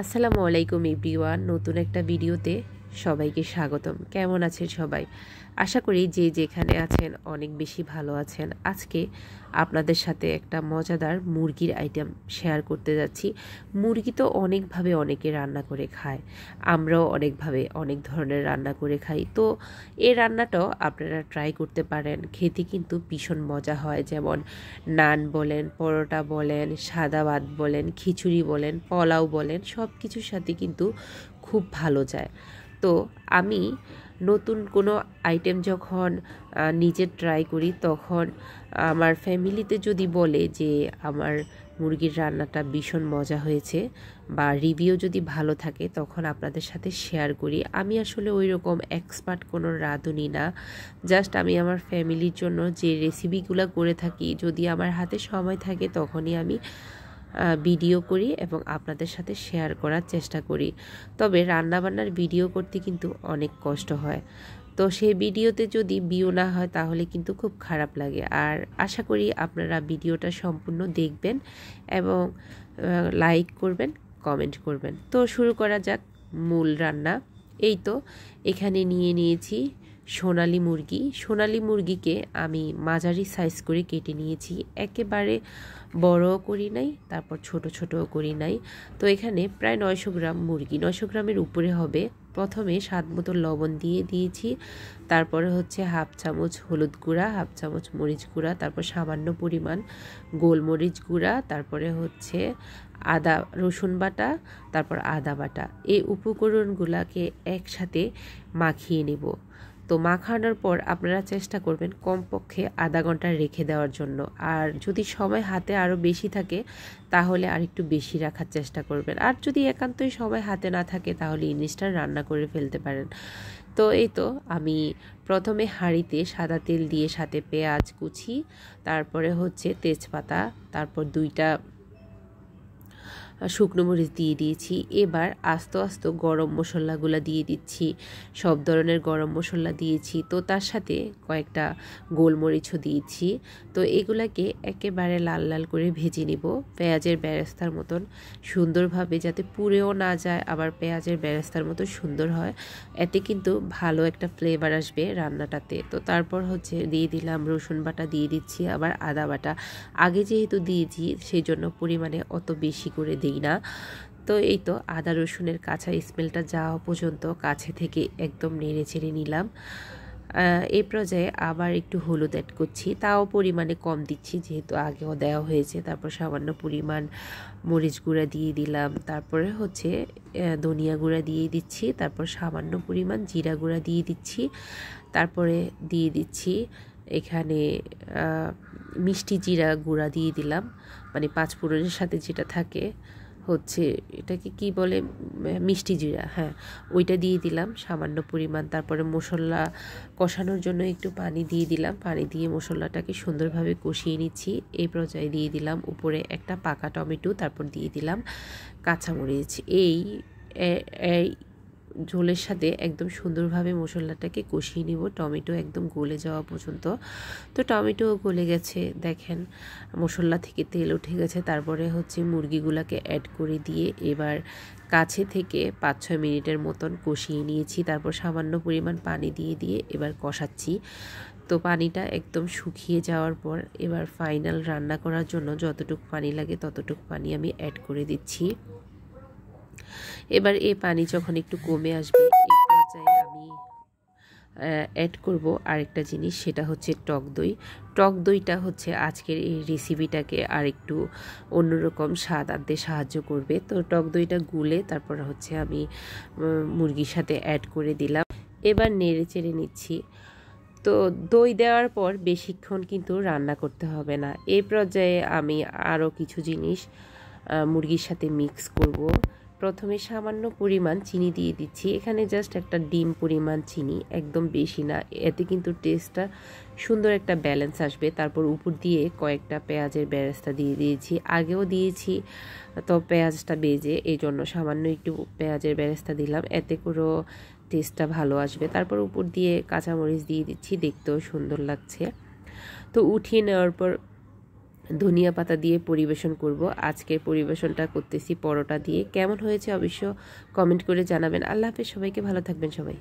আসসালামু আলাইকুম এভরিওয়ান, নতুন একটা ভিডিওতে সবাইকে স্বাগতম। কেমন আছেন সবাই? আশা করি যে যেখানে আছেন অনেক বেশি ভালো আছেন। আজকে আপনাদের সাথে একটা মজাদার মুরগির আইটেম শেয়ার করতে যাচ্ছি। মুরগি তো অনেকভাবে অনেকে রান্না করে খায়, আমরাও অনেকভাবে অনেক ধরনের রান্না করে খাই। তো এই রান্নাটাও আপনারা ট্রাই করতে পারেন, খেতে কিন্তু ভীষণ মজা হয়। যেমন নান বলেন, পরোটা বলেন, সাদা ভাত বলেন, খিচুড়ি বলেন, পোলাও বলেন, সব কিছুর সাথে কিন্তু খুব ভালো যায়। তো আমি নতুন কোনো আইটেম যখন নিজে ট্রাই করি, তখন আমার ফ্যামিলিতে যদি বলে যে আমার মুরগির রান্নাটা ভীষণ মজা হয়েছে বা রিভিউ যদি ভালো থাকে, তখন আপনাদের সাথে শেয়ার করি। আমি আসলে ওই রকম এক্সপার্ট কোনো রাঁধুনি না, জাস্ট আমি আমার ফ্যামিলির জন্য যে রেসিপিগুলো করে থাকি, যদি আমার হাতে সময় থাকে তখনই আমি ভিডিও করি এবং আপনাদের সাথে শেয়ার করার চেষ্টা করি। তবে রান্নাবান্নার ভিডিও করতে কিন্তু অনেক কষ্ট হয়, তো সেই ভিডিওতে যদি ভিউ না হয় তাহলে কিন্তু খুব খারাপ লাগে। আর আশা করি আপনারা ভিডিওটা সম্পূর্ণ দেখবেন এবং লাইক করবেন, কমেন্ট করবেন। তো শুরু করা যাক মূল রান্না। এই তো এখানে নিয়ে নিয়েছি সোনালী মুরগি। সোনালী মুরগিকে আমি মাঝারি সাইজ করে কেটে নিয়েছি, একেবারে বড়ও করি নাই, তারপর ছোট ছোটও করি নাই। তো এখানে প্রায় 900 গ্রাম মুরগি, 900 গ্রামের উপরে হবে। প্রথমে স্বাদ মতো লবণ দিয়ে দিয়েছি, তারপরে হচ্ছে হাফ চামচ হলুদ গুঁড়া, হাফ চামচ মরিচ গুঁড়া, তারপর সামান্য পরিমাণ গোলমরিচ গুঁড়া, তারপরে হচ্ছে আদা রসুন বাটা, তারপর আদা বাটা। এই উপকরণগুলোকে একসাথে মাখিয়ে নেব। তো মাখানোর পর আপনারা চেষ্টা করবেন কমপক্ষে আধা ঘন্টা রেখে দেওয়ার জন্য। আর যদি সময় হাতে আরও বেশি থাকে তাহলে আর একটু বেশি রাখার চেষ্টা করবেন। আর যদি একান্তই সময় হাতে না থাকে তাহলে ইনস্ট্যান্ট রান্না করে ফেলতে পারেন। তো এই তো আমি প্রথমে হাঁড়িতে সাদা তেল দিয়ে সাথে পেঁয়াজ কুচি, তারপরে হচ্ছে তেজপাতা, তারপর 2টা শুকনো মরিচ দিয়ে দিয়েছি। এবার আস্তে আস্তে গরম মশলাগুলো দিয়ে দিচ্ছি, সব ধরনের গরম মশলা দিয়েছি। তো তার সাথে কয়েকটা গোলমরিচও দিয়েছি। তো এগুলাকে একেবারে লাল লাল করে ভেজে নিব, পেঁয়াজের বেরেস্তার মতন সুন্দরভাবে, যাতে পুড়েও না যায় আবার পেঁয়াজের বেরেস্তার মতো সুন্দর হয়। এতে কিন্তু ভালো একটা ফ্লেভার আসবে রান্নাটাতে। তো তারপর হচ্ছে দিয়ে দিলাম রসুন বাটা, দিয়ে দিচ্ছি আবার আদা বাটা। আগে যেহেতু দিয়েছি সেই জন্য পরিমাণে অত বেশি করে দিই না। তো এই তো আদা রসুনের কাঁচা স্মেলটা যাওয়া পর্যন্ত কাছে থেকে একদম নেড়ে চেড়ে নিলাম। এই পর্যায়ে আবার একটু হলুদ অ্যাড করছি, তাও পরিমাণে কম দিচ্ছি যেহেতু আগেও দেওয়া হয়েছে। তারপর সামান্য পরিমাণ মরিচ গুঁড়া দিয়ে দিলাম, তারপরে হচ্ছে ধনিয়া গুঁড়া দিয়ে দিচ্ছি, তারপর সামান্য পরিমাণ জিরা গুঁড়া দিয়ে দিচ্ছি, তারপরে দিয়ে দিচ্ছি এখানে মিষ্টি জিরা গুঁড়া দিয়ে দিলাম, মানে পাঁচফোড়নের সাথে যেটা থাকে হচ্ছে এটাকে কি বলে, মিষ্টি জিরা, হ্যাঁ ওইটা দিয়ে দিলাম সামান্য পরিমাণ। তারপরে মশলা কষানোর জন্য একটু পানি দিয়ে দিলাম, পানি দিয়ে মশলাটাকে সুন্দরভাবে কষিয়ে নিচ্ছি। এই পর্যায়ে দিয়ে দিলাম উপরে একটা পাকা টমেটো, তারপর দিয়ে দিলাম কাঁচামরিচ। এই ঝোলের সাথে একদম সুন্দরভাবে মশলাটাকে কষিয়ে নিব, টমেটো একদম গলে যাওয়া পর্যন্ত। তো টমেটো গলে গেছে, দেখেন মশলা থেকে তেল উঠে গেছে। তারপরে হচ্ছে মুরগিগুলোকে অ্যাড করে দিয়ে এবার কাছে থেকে 5-6 মিনিটের মতন কষিয়ে নিয়েছি। তারপর সামান্য পরিমাণ পানি দিয়ে দিয়ে এবার কষাচ্ছি। তো পানিটা একদম শুকিয়ে যাওয়ার পর এবার ফাইনাল রান্না করার জন্য যতটুকু পানি লাগে ততটুকু পানি আমি অ্যাড করে দিচ্ছি। এবার এই পানি যখন একটু কমে আসবে, এই পর্যায়ে আমি অ্যাড করব আরেকটা জিনিস, সেটা হচ্ছে টক দই। টক দইটা হচ্ছে আজকের এই রেসিপিটাকে আর একটু অন্যরকম স্বাদ আনতে সাহায্য করবে। তো টক দইটা গুলে তারপর হচ্ছে আমি মুরগির সাথে অ্যাড করে দিলাম। এবার নেড়ে চেড়ে নিচ্ছি। তো দই দেওয়ার পর বেশিক্ষণ কিন্তু রান্না করতে হবে না। এই পর্যায়ে আমি আরও কিছু জিনিস মুরগির সাথে মিক্স করব। প্রথমে সামান্য পরিমাণ চিনি দিয়ে দিচ্ছি, এখানে জাস্ট একটা ডিম পরিমাণ চিনি, একদম বেশি না, এতে কিন্তু টেস্টটা সুন্দর একটা ব্যালেন্স আসবে। তারপর উপর দিয়ে কয়েকটা পেঁয়াজের বেরেস্তা দিয়ে দিয়েছি, আগেও দিয়েছি তো পেঁয়াজটা বেজে, এই জন্য সামান্য একটু পেঁয়াজের বেরেস্তা দিলাম, এতে করেও টেস্টটা ভালো আসবে। তারপর উপর দিয়ে কাঁচামরিচ দিয়ে দিচ্ছি, দেখতেও সুন্দর লাগছে। তো উঠিয়ে নেওয়ার পর ধনিয়া পাতা দিয়ে পরিবেশন করব। আজকের পরিবেশনটা করতেছি পরোটা দিয়ে। কেমন হয়েছে অবশ্য কমেন্ট করে জানাবেন। আল্লাহ হাফেজ, সবাইকে ভালো থাকবেন সবাই।